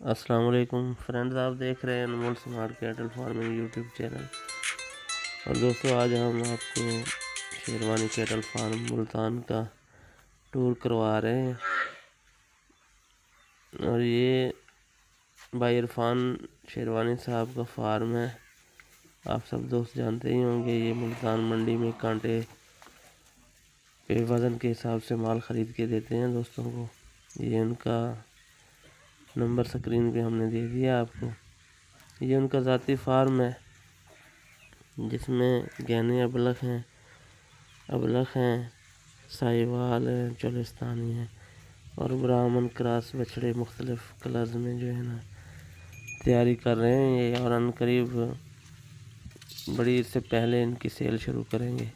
अस्सलाम वालेकुम फ्रेंड्स, आप देख रहे हैं Anmol smart cattle farming YouTube channel. और दोस्तों, आज हम आपको शेरवानी कैटल फार्म मुल्तान का टूर करवा रहे हैं। और ये भाई इरफान शेरवानी साहब का फार्म है। आप सब दोस्त जानते ही होंगे, ये मुल्तान मंडी में कांटे के वज़न के हिसाब से माल ख़रीद के देते हैं दोस्तों को। ये उनका नंबर स्क्रीन पे हमने दे दिया आपको। ये उनका ज़ाती फार्म है जिसमें गहने अबलख हैं, साहिवाल हैं, चोलिस्तानी हैं और ब्राह्मण क्रॉस बछड़े मुख्तलिफ़ कलर्स में जो है ना तैयारी कर रहे हैं ये। और अनकरीब बड़ी इससे पहले इनकी सेल शुरू करेंगे।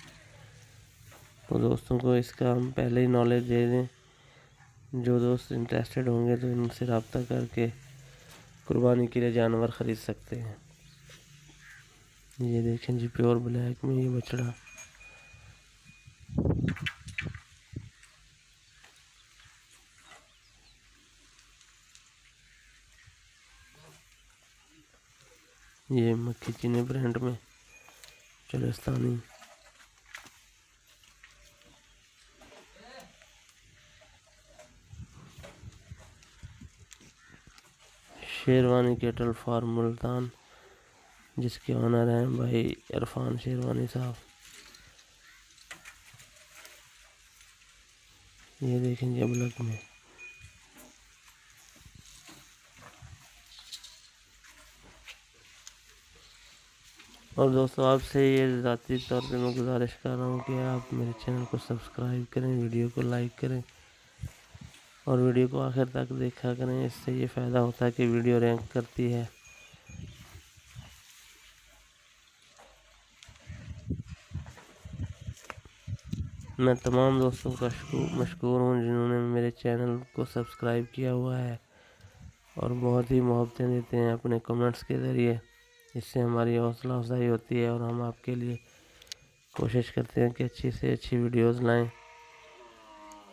तो दोस्तों को इसका हम पहले ही नॉलेज दे दें। जो दोस्त इंटरेस्टेड होंगे तो इनसे रब्ता करके कुर्बानी के लिए जानवर ख़रीद सकते हैं। ये देखें जी, प्योर ब्लैक में ये बछड़ा। ये मक्खी चीनी ब्रांड में चोलिस्तानी। शेरवानी कैटल फार्म मुल्तान, जिसके ऑनर हैं भाई इरफान शेरवानी साहब। ये देखें जी अबलख में। और दोस्तों, आपसे ये ज़ाती तौर पे मैं गुजारिश कर रहा हूँ कि आप मेरे चैनल को सब्सक्राइब करें, वीडियो को लाइक करें और वीडियो को आखिर तक देखा करें। इससे ये फ़ायदा होता है कि वीडियो रैंक करती है। मैं तमाम दोस्तों का मशकूर हूँ जिन्होंने मेरे चैनल को सब्सक्राइब किया हुआ है और बहुत ही मोहब्बतें देते हैं अपने कमेंट्स के ज़रिए। इससे हमारी हौसला अफजाई होती है और हम आपके लिए कोशिश करते हैं कि अच्छी से अच्छी वीडियोस लाएं।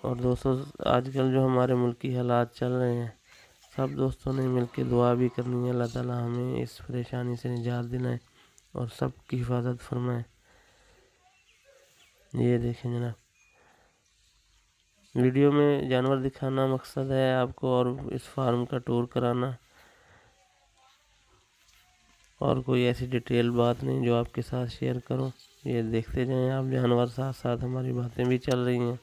और दोस्तों, आजकल जो हमारे मुल्क की हालात चल रहे हैं, सब दोस्तों ने मिलकर दुआ भी करनी है। अल्लाह ताला हमें इस परेशानी से निजात दिलाए और सब की हिफाजत फरमाए। ये देखें जनाब, वीडियो में जानवर दिखाना मकसद है आपको और इस फार्म का टूर कराना। और कोई ऐसी डिटेल बात नहीं जो आपके साथ शेयर करूं। ये देखते जाएं आप जानवर, साथ साथ हमारी बातें भी चल रही हैं।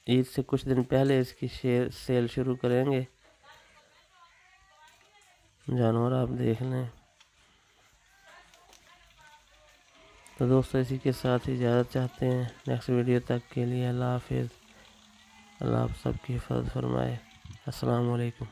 ईद से कुछ दिन पहले इसकी सेल शुरू करेंगे। जानवर आप देख लें। तो दोस्तों, इसी के साथ ही इजाज़त चाहते हैं। नेक्स्ट वीडियो तक के लिए अल्लाह हाफिज़। अल्लाह आप सबकी हिफाजत फरमाए। अस्सलाम वालेकुम।